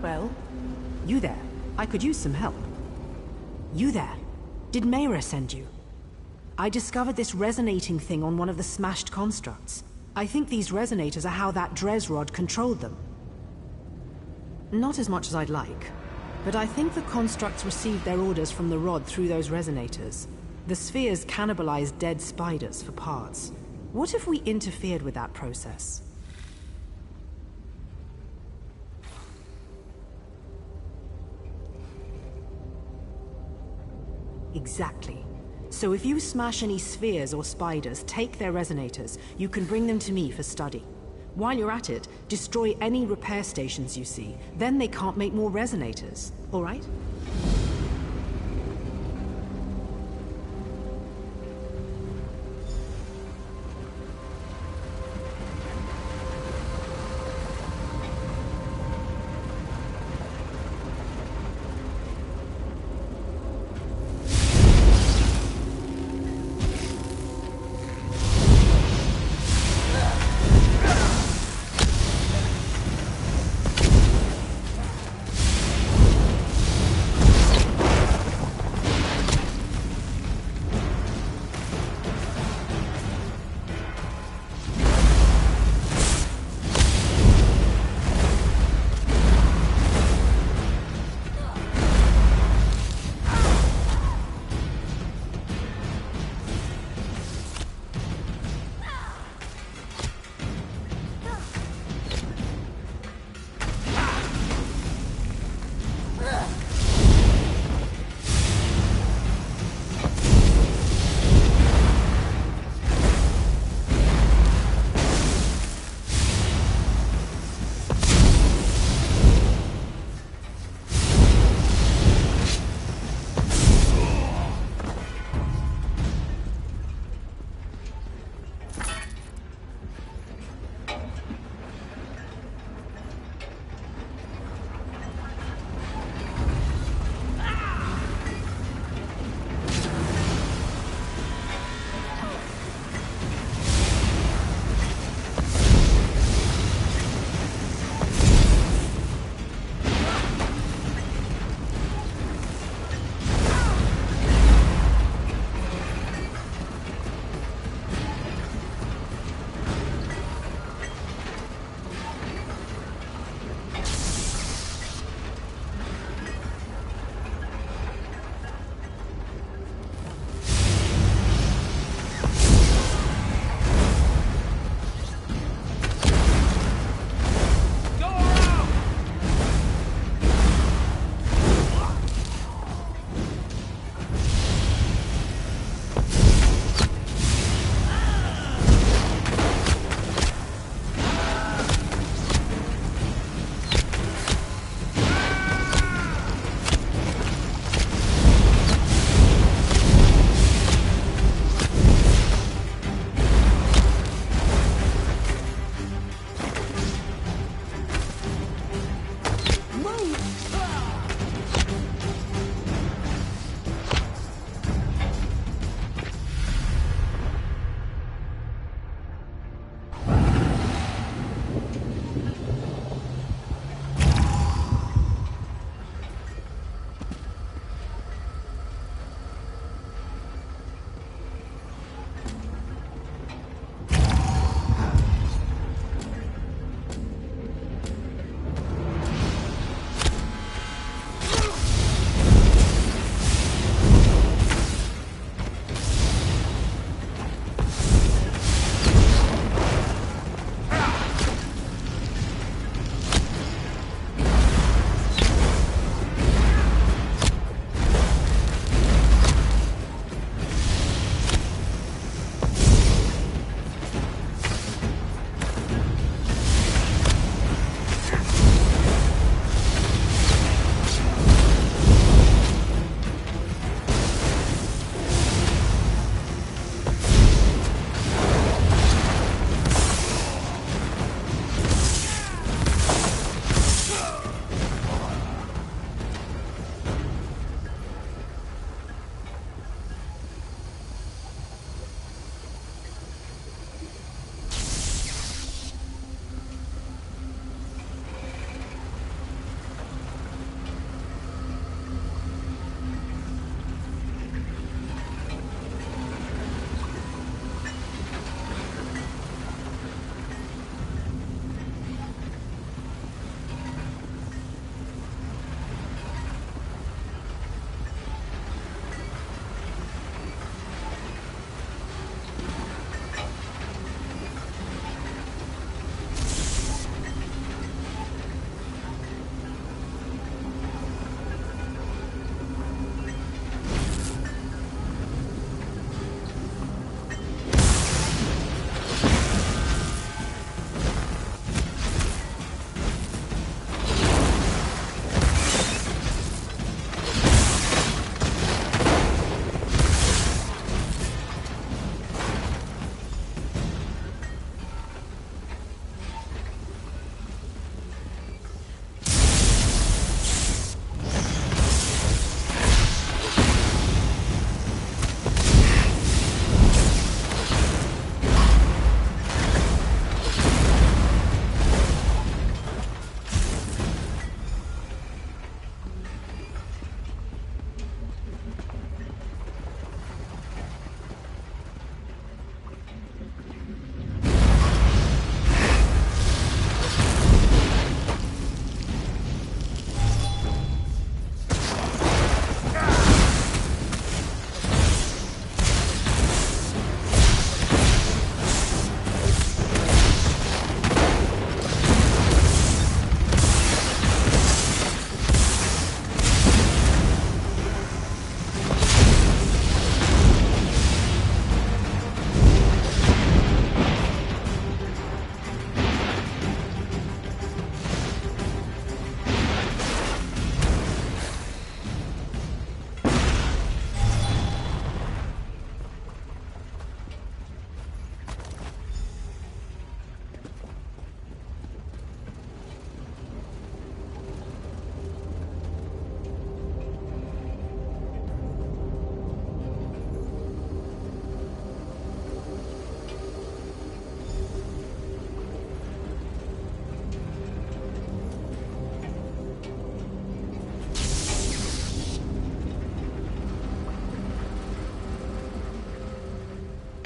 Well, you there. I could use some help. You there. Did Mayra send you? I discovered this resonating thing on one of the smashed constructs. I think these resonators are how that Dres rod controlled them. Not as much as I'd like, but I think the constructs received their orders from the rod through those resonators. The spheres cannibalized dead spiders for parts. What if we interfered with that process? Exactly. So if you smash any spheres or spiders, take their resonators, you can bring them to me for study. While you're at it, destroy any repair stations you see. Then they can't make more resonators, all right?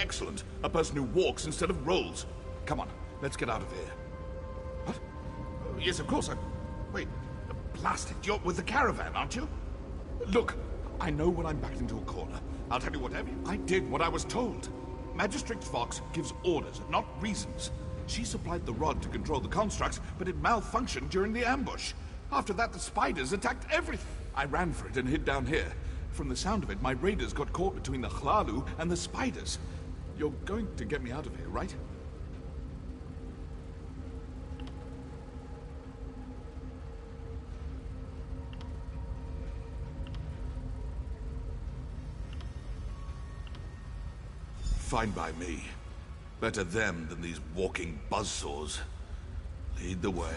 excellent. A person who walks instead of rolls. Come on, let's get out of here. What? Oh, yes, of course. Wait, blasted. You're with the caravan, aren't you? Look, I know when I'm backed into a corner. I'll tell you whatever. I did what I was told. Magistrate Fox gives orders, not reasons. She supplied the rod to control the constructs, but it malfunctioned during the ambush. After that, the spiders attacked everything. I ran for it and hid down here. From the sound of it, my raiders got caught between the Chlalu and the spiders. You're going to get me out of here, right? Fine by me. Better them than these walking buzzsaws. Lead the way.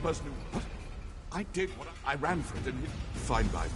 person who... What? I did what I ran for it, and fine by me.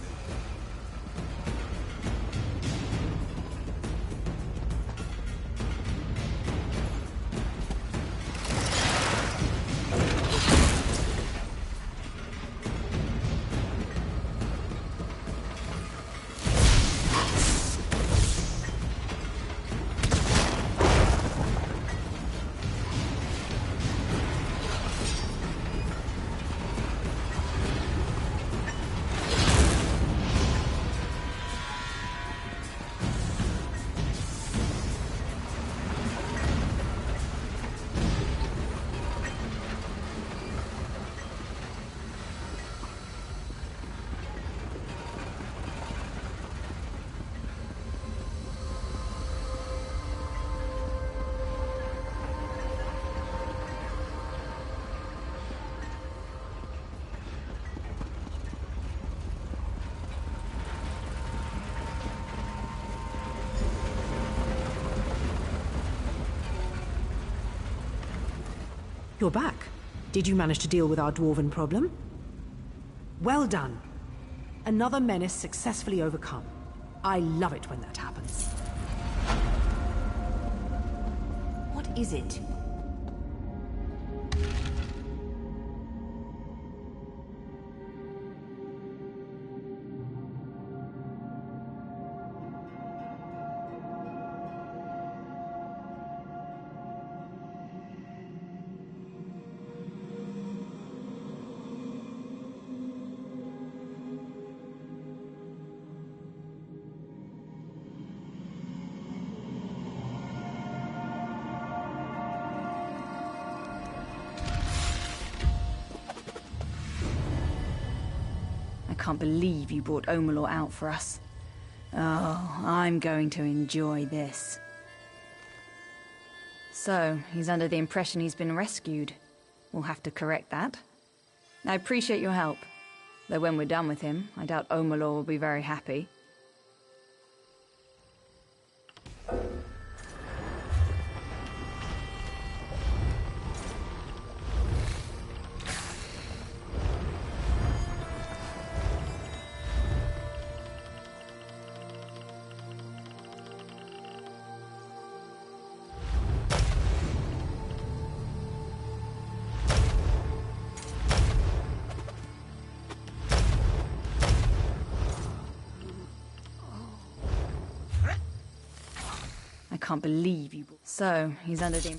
You're back. Did you manage to deal with our dwarven problem? Well done. Another menace successfully overcome. I love it when that happens. What is it? I can't believe you brought Omalor out for us. Oh, I'm going to enjoy this. So, he's under the impression he's been rescued. We'll have to correct that. I appreciate your help. Though when we're done with him, I doubt Omalor will be very happy. I can't believe you... So, he's under the...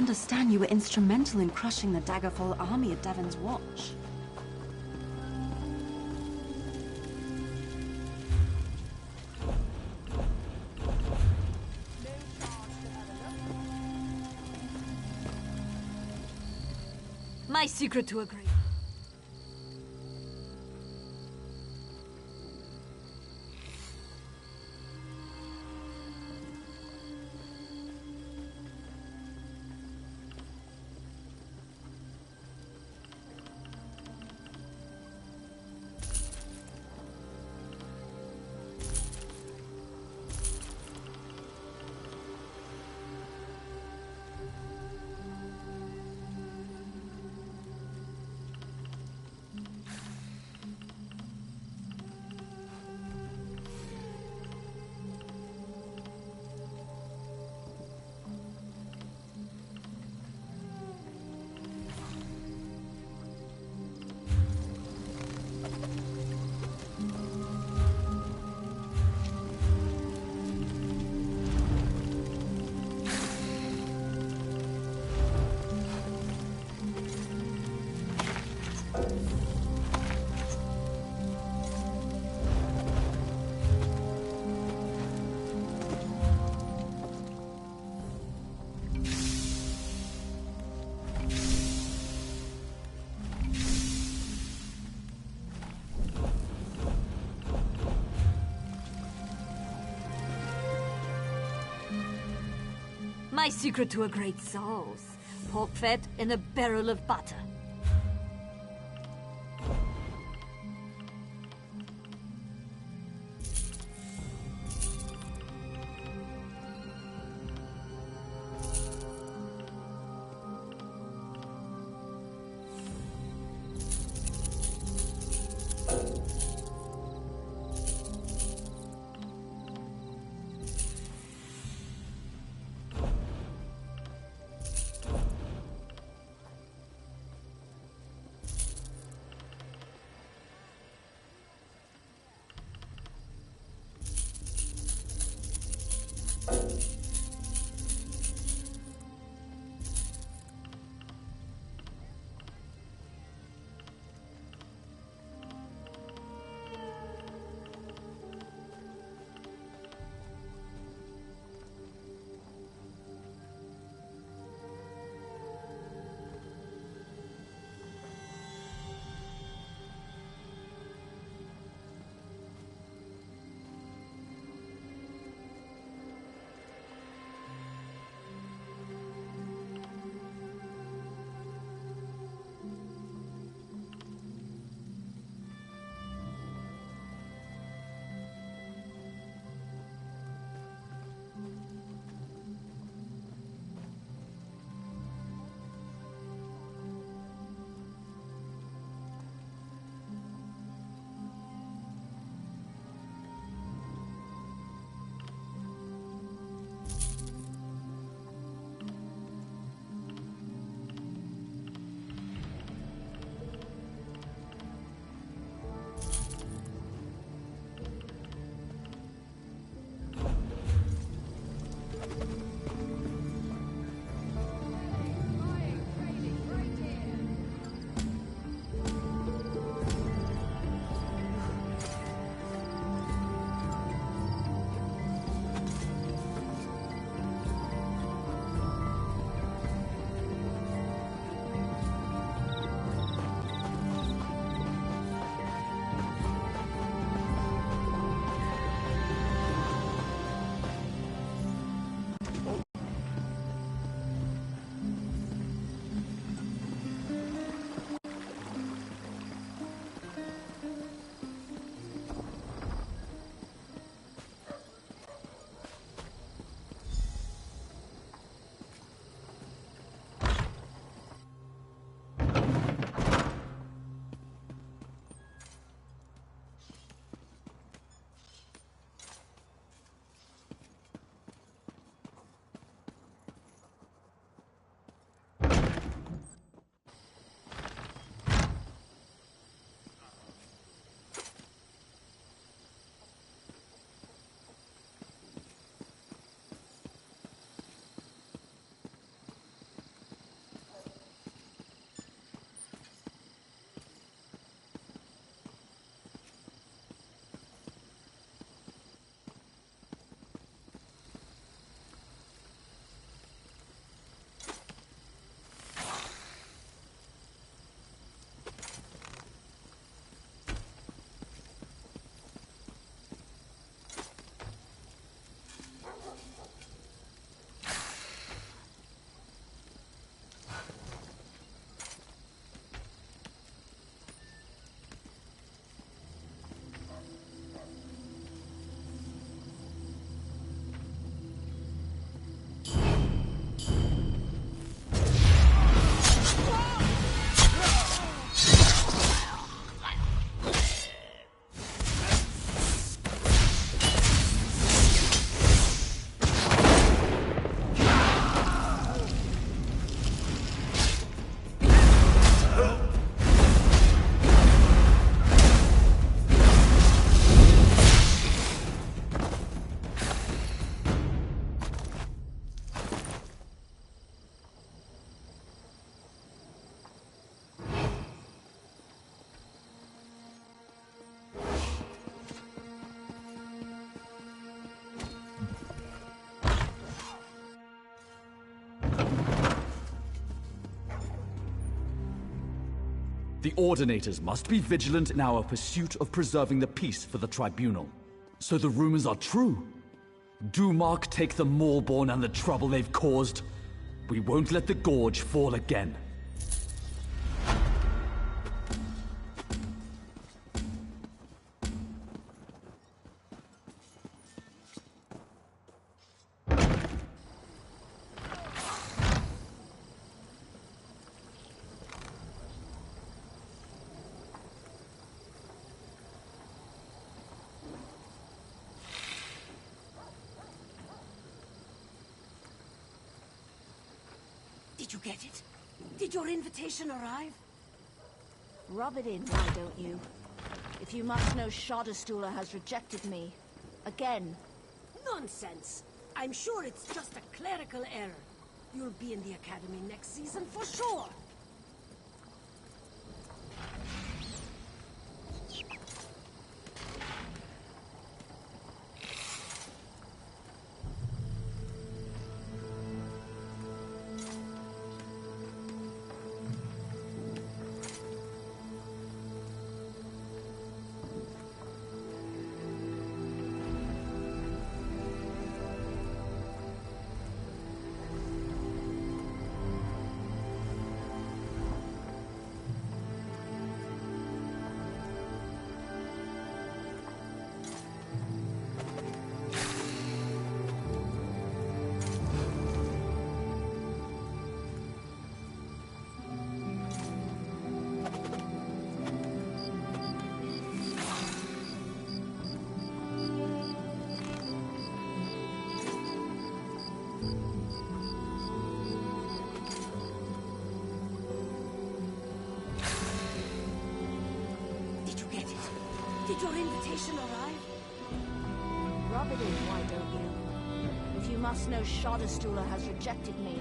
understand you were instrumental in crushing the Daggerfall army at Devon's watch. My secret to a great... My secret to a great sauce. Pork fat in a barrel of butter. The Ordinators must be vigilant in our pursuit of preserving the peace for the Tribunal. So the rumors are true. Do Mark take the Maulborn and the trouble they've caused? We won't let the Gorge fall again. Did you get it? Did your invitation arrive? Rub it in, why don't you? If you must know, Shadowstooler has rejected me. Again. Nonsense! I'm sure it's just a clerical error. You'll be in the Academy next season for sure! Did your invitation arrive? Rub it in, why don't you? If you must know, Shadowstooler has rejected me.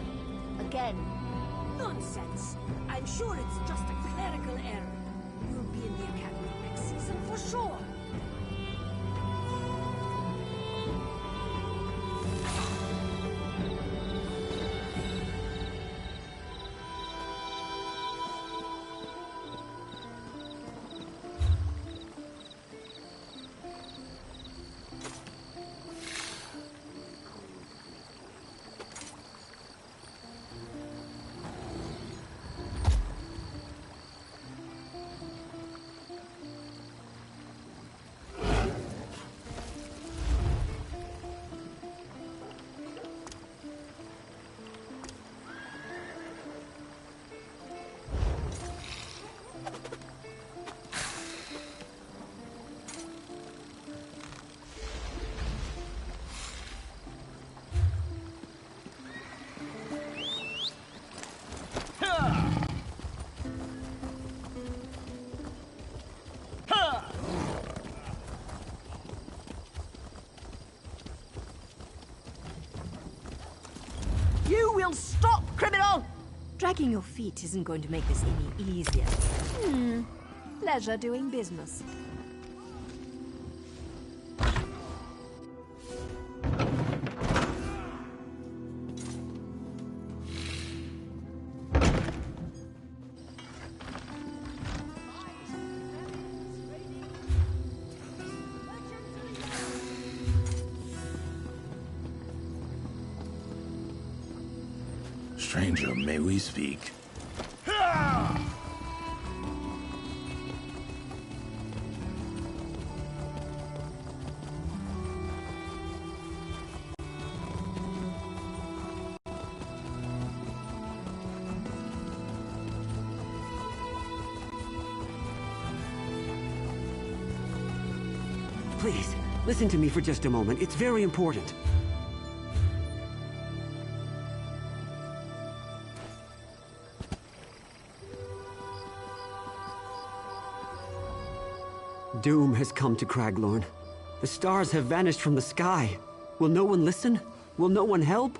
Again. Nonsense! I'm sure it's just a clerical error. You'll be in the Academy next season for sure! You will stop, criminal! Dragging your feet isn't going to make this any easier. Pleasure doing business. Stranger, may we speak? Please, listen to me for just a moment. It's very important. Doom has come to Craglorn. The stars have vanished from the sky. Will no one listen? Will no one help?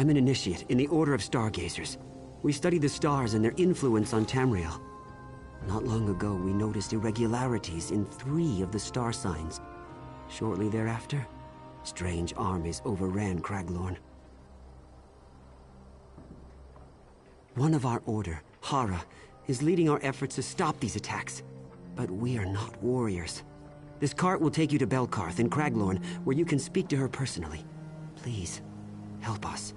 I'm an initiate in the Order of Stargazers. We study the stars and their influence on Tamriel. Not long ago, we noticed irregularities in 3 of the star signs. Shortly thereafter, strange armies overran Craglorn. One of our order, Hara, is leading our efforts to stop these attacks. But we are not warriors. This cart will take you to Belkarth in Craglorn, where you can speak to her personally. Please, help us.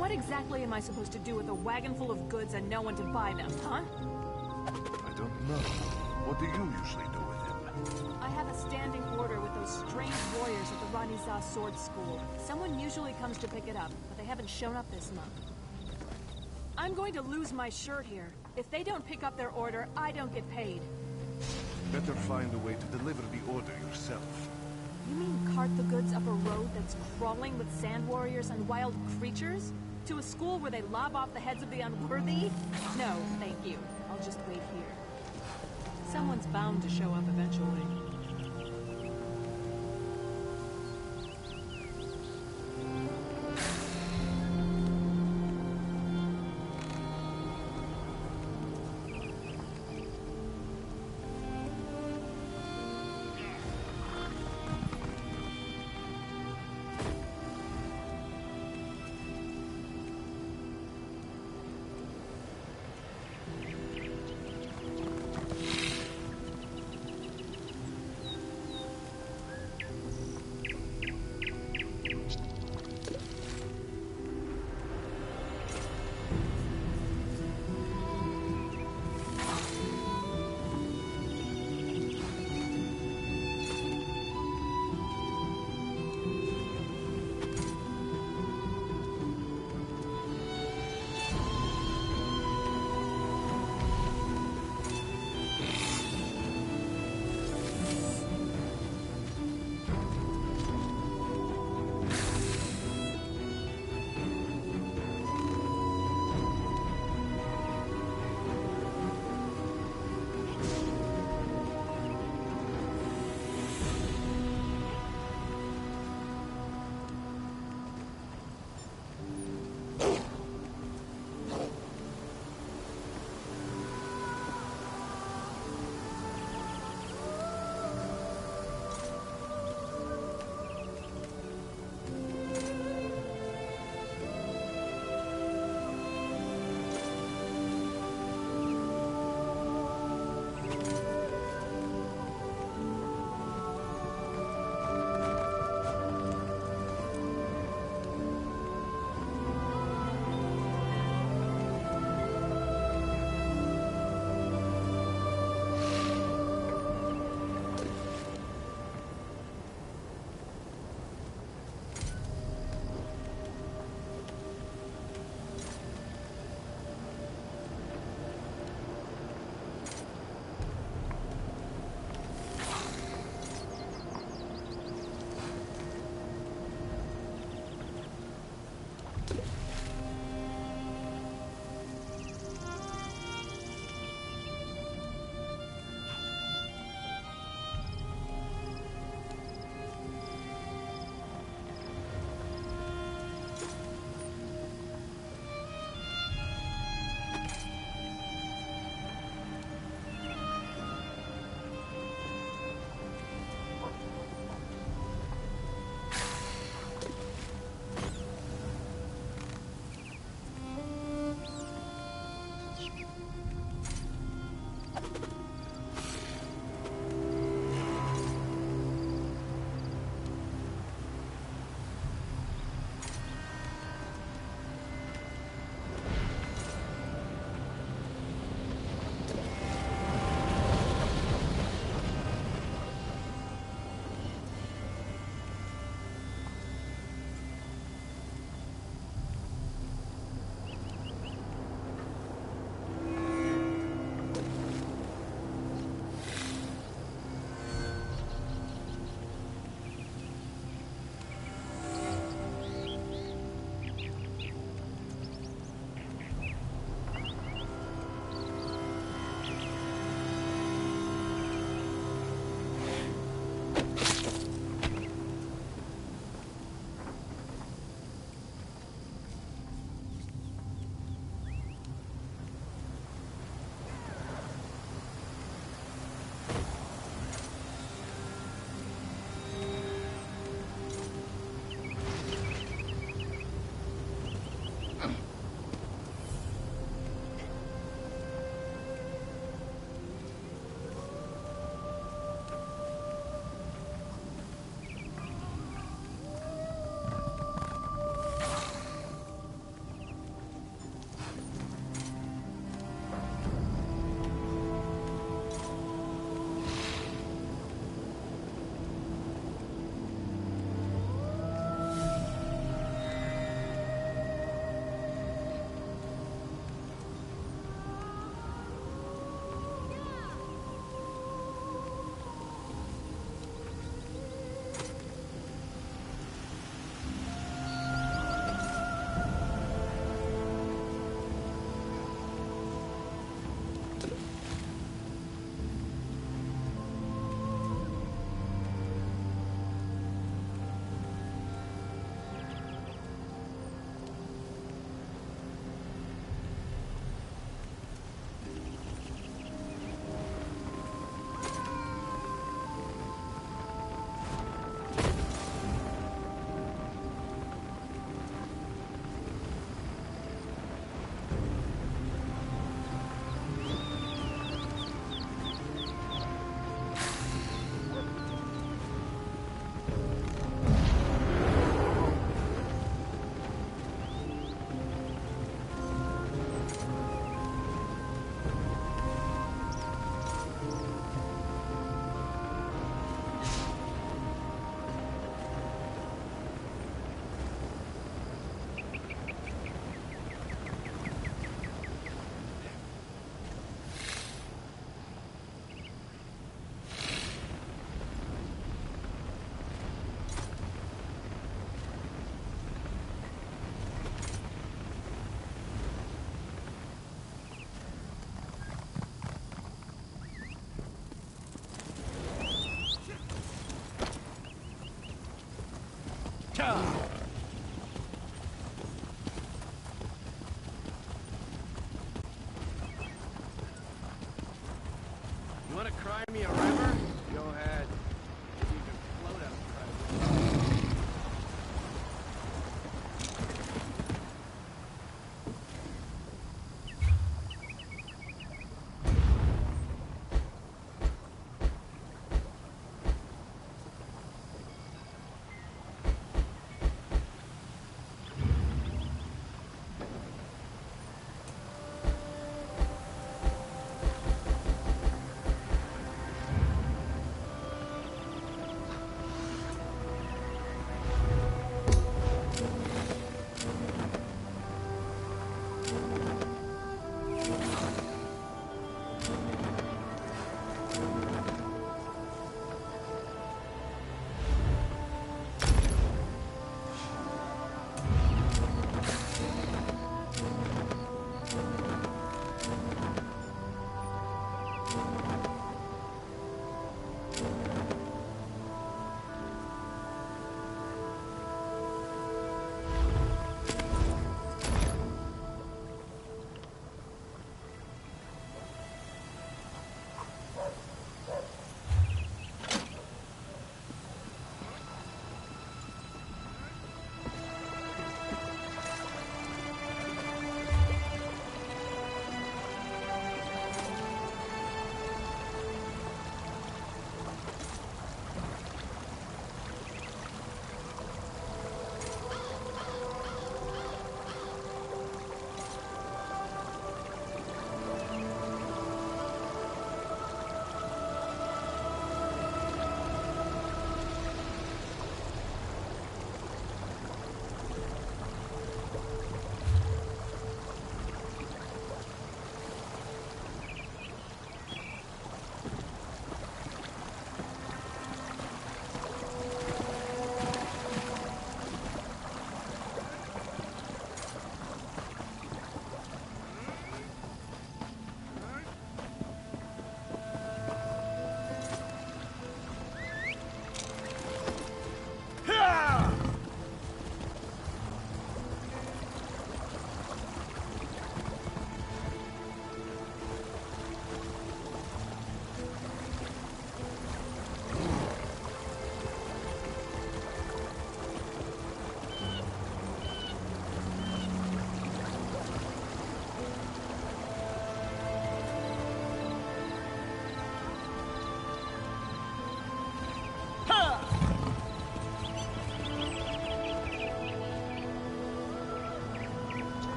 What exactly am I supposed to do with a wagon full of goods and no one to buy them, huh? I don't know. What do you usually do with him? I have a standing order with those strange warriors at the Raniza Sword School. Someone usually comes to pick it up, but they haven't shown up this month. I'm going to lose my shirt here. If they don't pick up their order, I don't get paid. Better find a way to deliver the order yourself. You mean cart the goods up a road that's crawling with sand warriors and wild creatures? To a school where they lob off the heads of the unworthy? No, thank you. I'll just wait here. Someone's bound to show up eventually.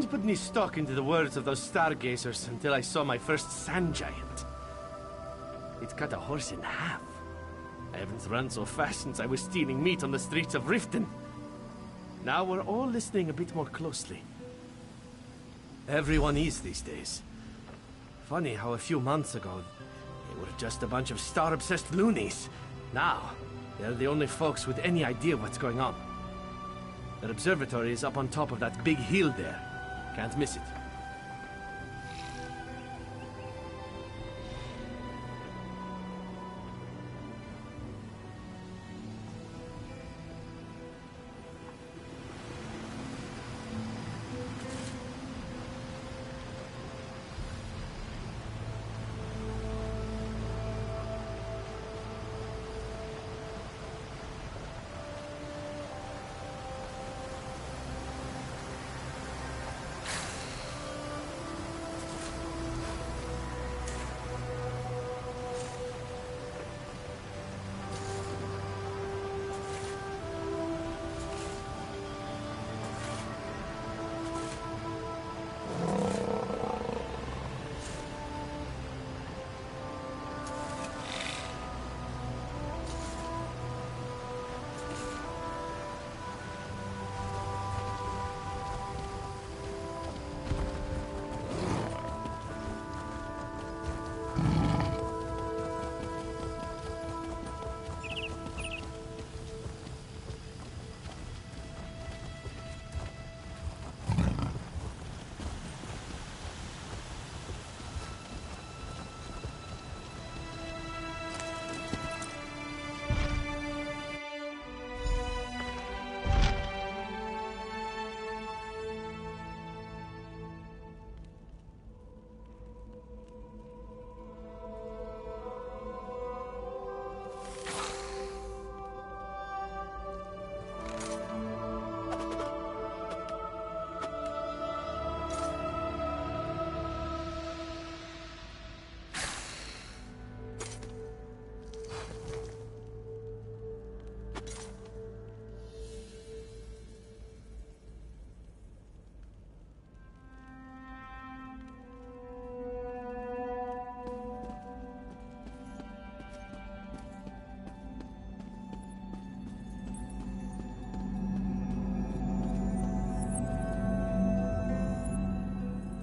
didn't put any stock into the words of those stargazers until I saw my first sand giant. It cut a horse in half. I haven't run so fast since I was stealing meat on the streets of Riften. Now we're all listening a bit more closely. Everyone is these days. Funny how a few months ago, they were just a bunch of star-obsessed loonies. Now, they're the only folks with any idea what's going on. Their observatory is up on top of that big hill there. Can't miss it.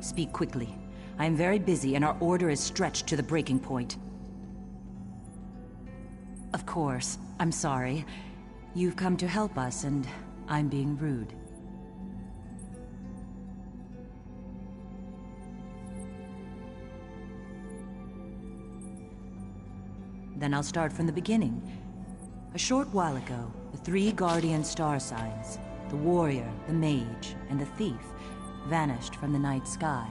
Speak quickly. I am very busy and our order is stretched to the breaking point. Of course, I'm sorry. You've come to help us and I'm being rude. Then I'll start from the beginning. A short while ago, the three guardian star signs, the warrior, the mage, and the thief, vanished from the night sky.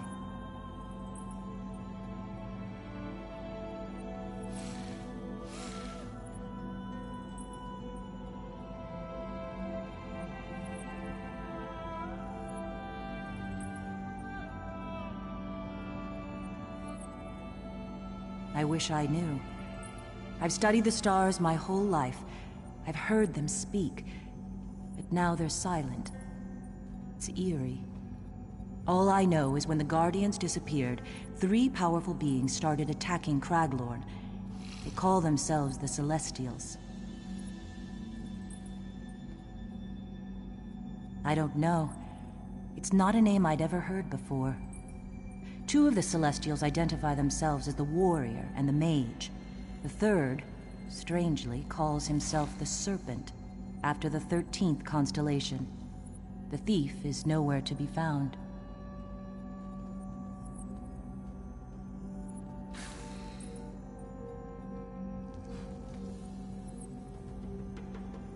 I wish I knew. I've studied the stars my whole life. I've heard them speak, but now they're silent. It's eerie. All I know is when the Guardians disappeared, three powerful beings started attacking Craglorn. They call themselves the Celestials. I don't know. It's not a name I'd ever heard before. Two of the Celestials identify themselves as the Warrior and the Mage. The third, strangely, calls himself the Serpent, after the 13th constellation. The thief is nowhere to be found.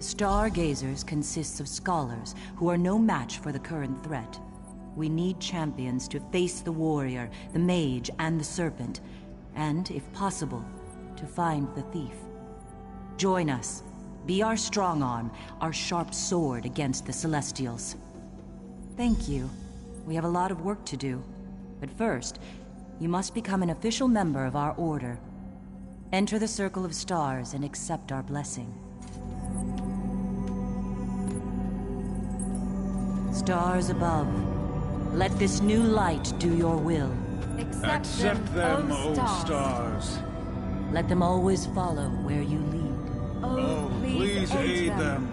Stargazers consists of scholars who are no match for the current threat. We need champions to face the warrior, the mage, and the serpent, and, if possible, to find the thief. Join us. Be our strong arm, our sharp sword against the Celestials. Thank you. We have a lot of work to do. But first, you must become an official member of our order. Enter the Circle of Stars and accept our blessing. Stars above, Let this new light do your will. Accept them, O stars. Let them always follow where you lead. Oh, please aid them.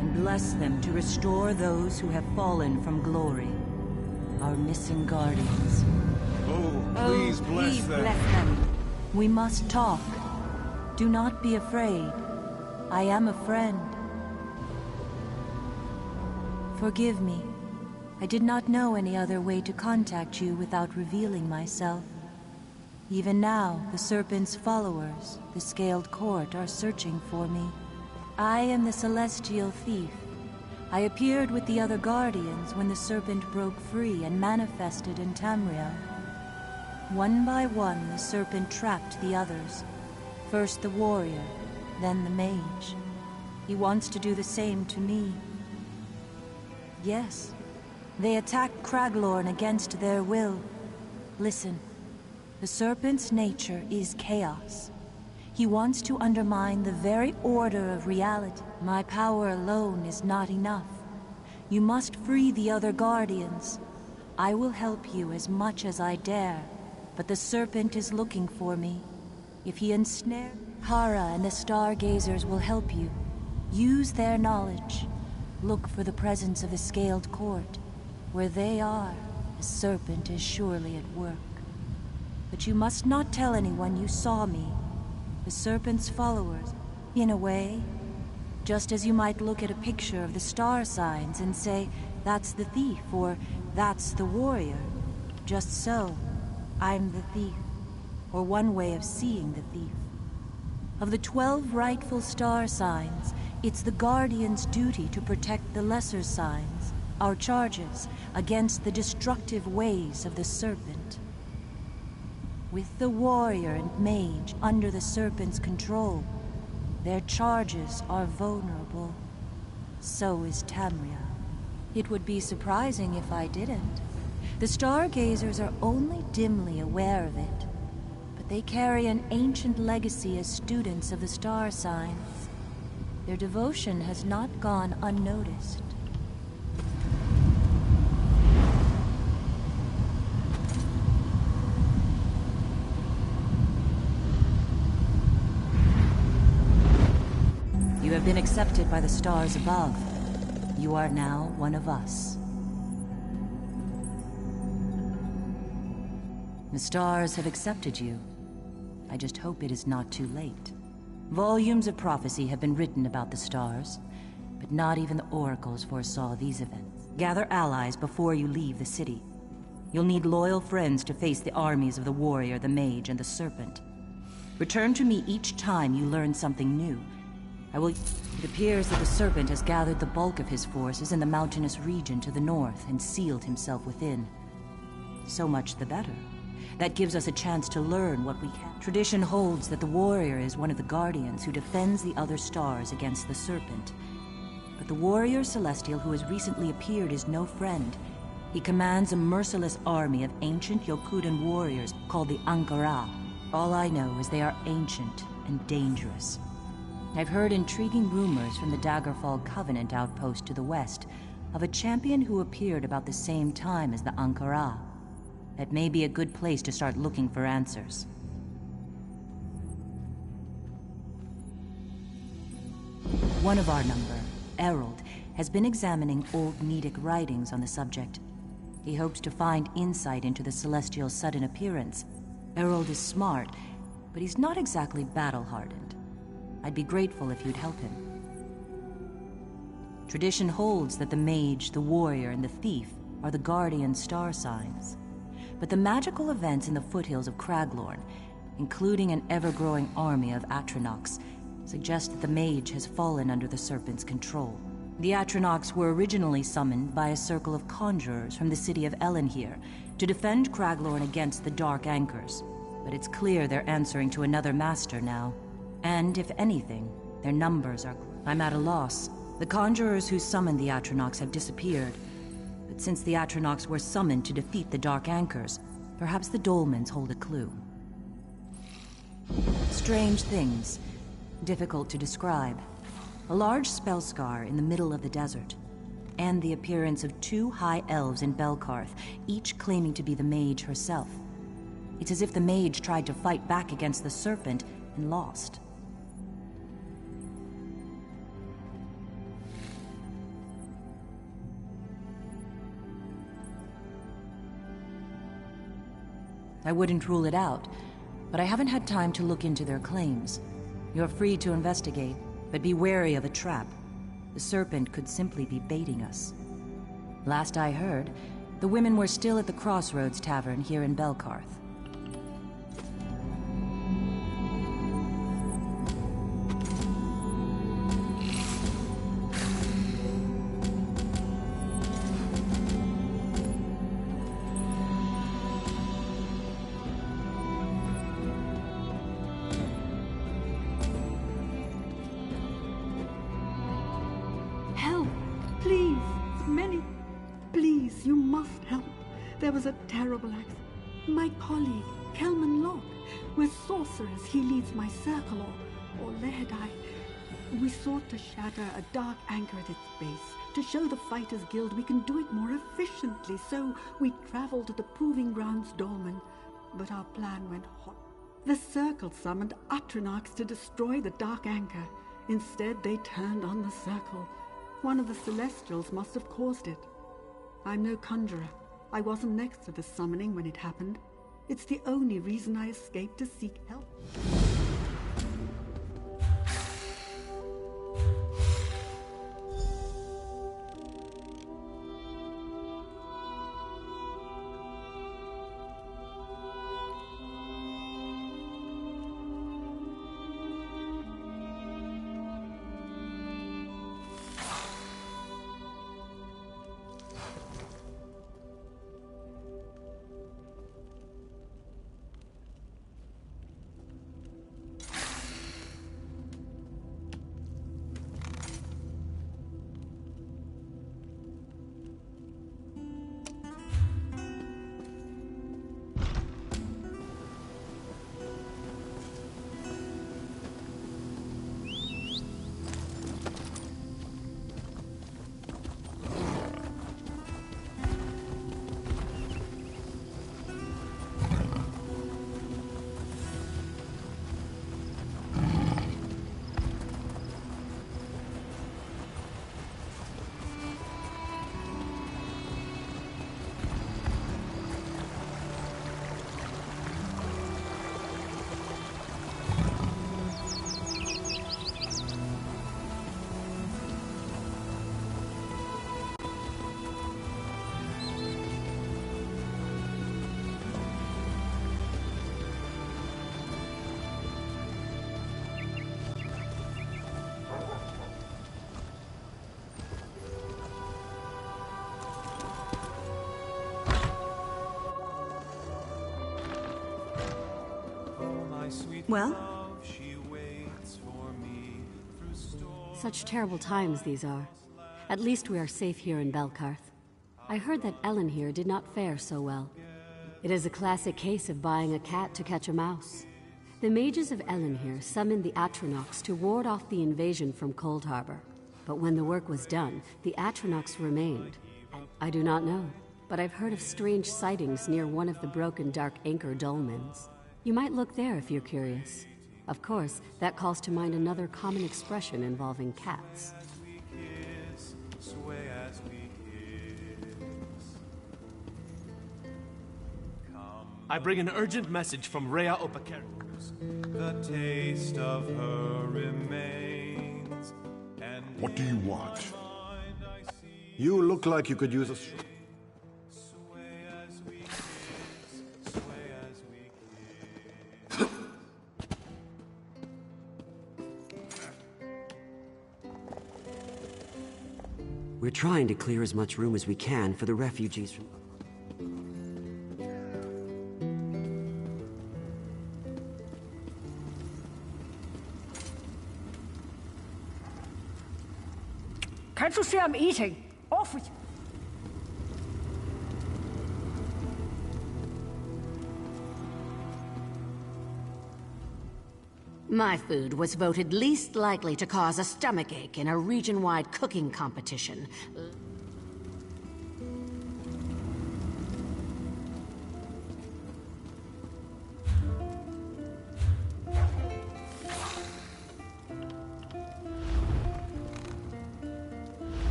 And bless them to restore those who have fallen from glory. Our missing guardians. Oh, please bless them. We must talk. Do not be afraid. I am a friend. Forgive me. I did not know any other way to contact you without revealing myself. Even now, the Serpent's followers, the Scaled Court, are searching for me. I am the Celestial Thief. I appeared with the other Guardians when the Serpent broke free and manifested in Tamriel. One by one, the Serpent trapped the others. First the warrior, then the mage. He wants to do the same to me. Yes, they attacked Craglorn against their will. Listen, the Serpent's nature is chaos. He wants to undermine the very order of reality. My power alone is not enough. You must free the other Guardians. I will help you as much as I dare, but the Serpent is looking for me. If he ensnares, Hara and the Stargazers will help you. Use their knowledge. Look for the presence of the Scaled Court. Where they are, the Serpent is surely at work. But you must not tell anyone you saw me. The Serpent's followers, in a way, just as you might look at a picture of the star signs and say, that's the thief, or that's the warrior. Just so, I'm the thief, or one way of seeing the thief. Of the 12 rightful star signs, it's the Guardian's duty to protect the lesser signs, our charges, against the destructive ways of the Serpent. With the warrior and mage under the Serpent's control, their charges are vulnerable. So is Tamriel. It would be surprising if I didn't. The Stargazers are only dimly aware of it, but they carry an ancient legacy as students of the star signs. Their devotion has not gone unnoticed. You have been accepted by the stars above. You are now one of us. The stars have accepted you. I just hope it is not too late. Volumes of prophecy have been written about the stars, but not even the oracles foresaw these events. Gather allies before you leave the city. You'll need loyal friends to face the armies of the warrior, the mage, and the serpent. Return to me each time you learn something new. It appears that the Serpent has gathered the bulk of his forces in the mountainous region to the north and sealed himself within. So much the better. That gives us a chance to learn what we can. Tradition holds that the warrior is one of the guardians who defends the other stars against the Serpent. But the warrior celestial who has recently appeared is no friend. He commands a merciless army of ancient Yokudan warriors called the Ankara. All I know is they are ancient and dangerous. I've heard intriguing rumors from the Daggerfall Covenant outpost to the west of a champion who appeared about the same time as the Ankara. That may be a good place to start looking for answers. One of our number, Errol, has been examining old Nedic writings on the subject. He hopes to find insight into the Celestial's sudden appearance. Errol is smart, but he's not exactly battle-hardened. I'd be grateful if you'd help him. Tradition holds that the mage, the warrior, and the thief are the guardian star signs. But the magical events in the foothills of Craglorn, including an ever-growing army of Atronachs, suggest that the mage has fallen under the Serpent's control. The Atronachs were originally summoned by a circle of conjurers from the city of Elenhir to defend Craglorn against the Dark Anchors. But it's clear they're answering to another master now. And, if anything, their numbers are... I'm at a loss. The conjurers who summoned the Atronachs have disappeared. But since the Atronachs were summoned to defeat the Dark Anchors, perhaps the Dolmens hold a clue. Strange things. Difficult to describe. A large spell scar in the middle of the desert. and the appearance of 2 high elves in Belkarth, each claiming to be the mage herself. It's as if the mage tried to fight back against the serpent and lost. I wouldn't rule it out, but I haven't had time to look into their claims. You're free to investigate, but be wary of a trap. The serpent could simply be baiting us. Last I heard, the women were still at the Crossroads Tavern here in Belkarth. There was a terrible accident. My colleague, Kelman Locke, with sorcerers, he leads my circle, or Lehadai. We sought to shatter a dark anchor at its base, to show the Fighters Guild we can do it more efficiently, so we traveled to the Proving Grounds Dolmen. But our plan went hot. The Circle summoned Atronachs to destroy the dark anchor. Instead, they turned on the Circle. One of the Celestials must have caused it. I'm no conjurer. I wasn't next to the summoning when it happened. It's the only reason I escaped to seek help. Well? Such terrible times these are. At least we are safe here in Belkarth. I heard that Ellen here did not fare so well. It is a classic case of buying a cat to catch a mouse. The mages of Ellen here summoned the Atronachs to ward off the invasion from Cold Harbor. But when the work was done, the Atronachs remained. And I do not know, but I've heard of strange sightings near one of the broken Dark Anchor dolmens. You might look there if you're curious. Of course, that calls to mind another common expression involving cats. I bring an urgent message from Rhea Opakeri. The taste of her remains. What do you want? You look like you could use a... We're trying to clear as much room as we can for the refugees from... Can't you see I'm eating? Off with you! My food was voted least likely to cause a stomachache in a region-wide cooking competition.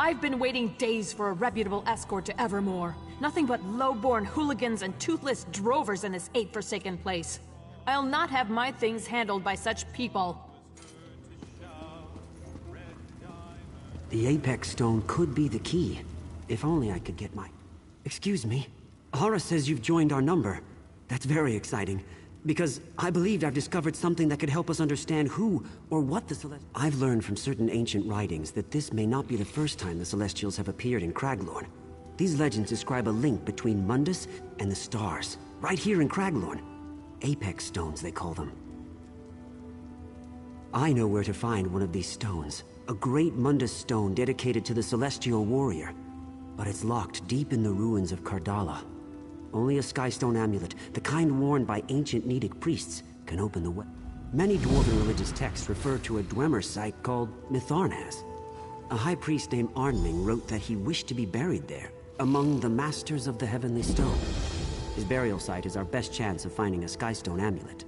I've been waiting days for a reputable escort to Evermore. Nothing but low-born hooligans and toothless drovers in this ape-forsaken place. I'll not have my things handled by such people. The Apex Stone could be the key. If only I could get my... Excuse me. Hara says you've joined our number. That's very exciting. Because I believed I've discovered something that could help us understand who or what the Celestials... I've learned from certain ancient writings that this may not be the first time the Celestials have appeared in Craglorn. These legends describe a link between Mundus and the stars, right here in Craglorn. Apex Stones, they call them. I know where to find one of these stones. A great Mundus stone dedicated to the Celestial Warrior. But it's locked deep in the ruins of Kardala. Only a Skystone amulet, the kind worn by ancient Nedic priests, can open the way. Many Dwarven religious texts refer to a Dwemer site called Mitharnaz. A high priest named Arnming wrote that he wished to be buried there, among the Masters of the Heavenly Stone. His burial site is our best chance of finding a Skystone amulet.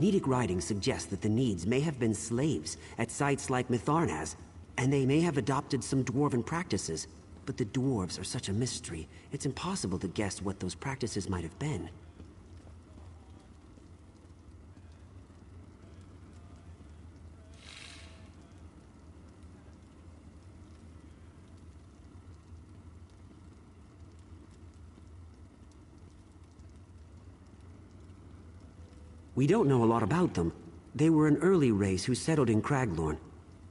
Nedic writings suggest that the Needs may have been slaves at sites like Mitharnaz, and they may have adopted some Dwarven practices. But the dwarves are such a mystery, it's impossible to guess what those practices might have been. We don't know a lot about them. They were an early race who settled in Craglorn.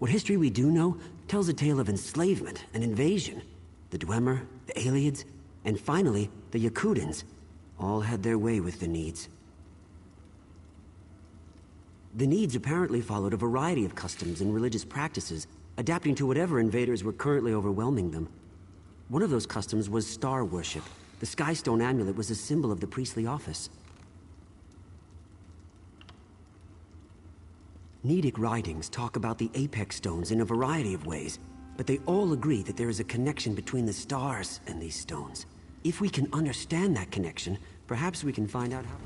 What history we do know tells a tale of enslavement and invasion. The Dwemer, the Aelids, and finally, the Yakudans, all had their way with the Needs. The Needs apparently followed a variety of customs and religious practices, adapting to whatever invaders were currently overwhelming them. One of those customs was star worship. The Skystone amulet was a symbol of the priestly office. Nedic writings talk about the Apex Stones in a variety of ways, but they all agree that there is a connection between the stars and these stones. If we can understand that connection, perhaps we can find out how...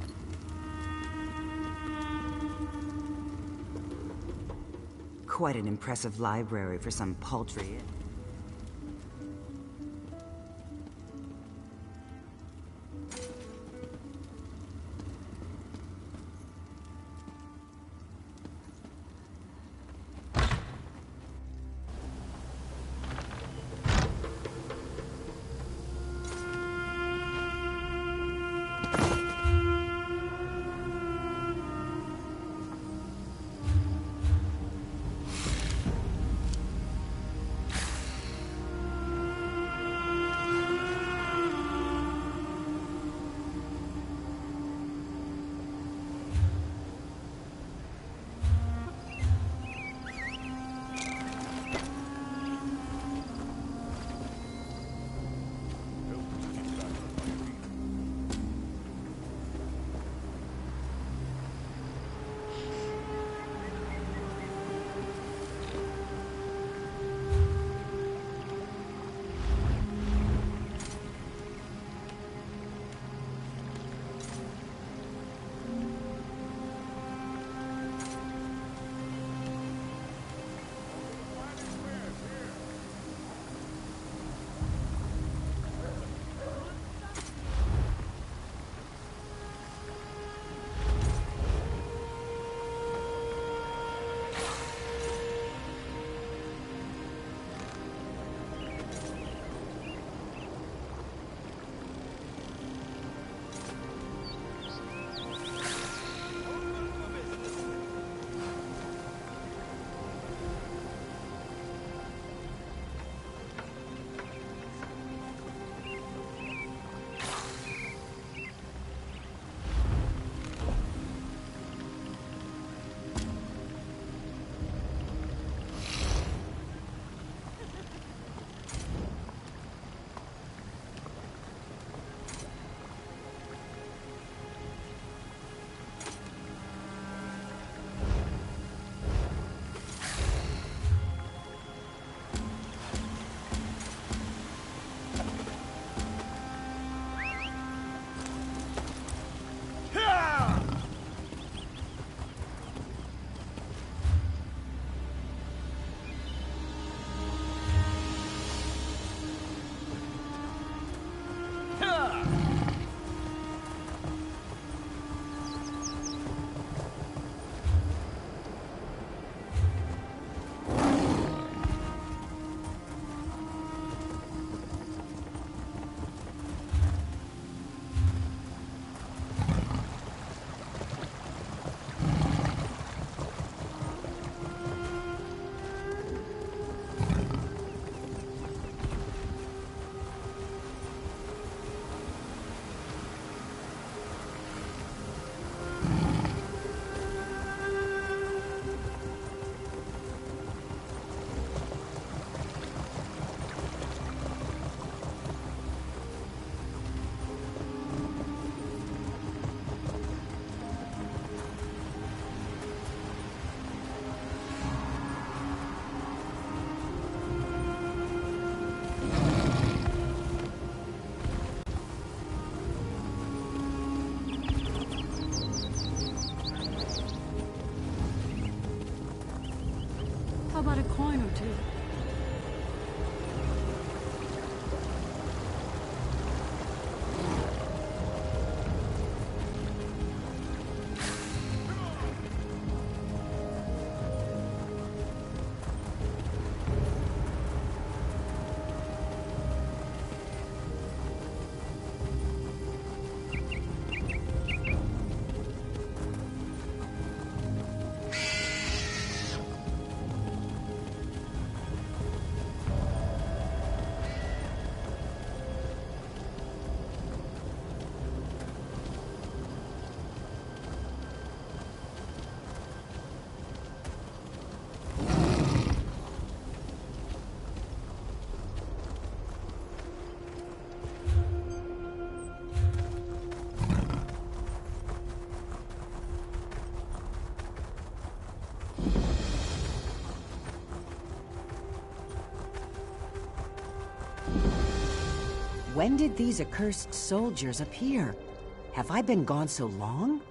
Quite an impressive library for some paltry... about a coin or two. When did these accursed soldiers appear? Have I been gone so long?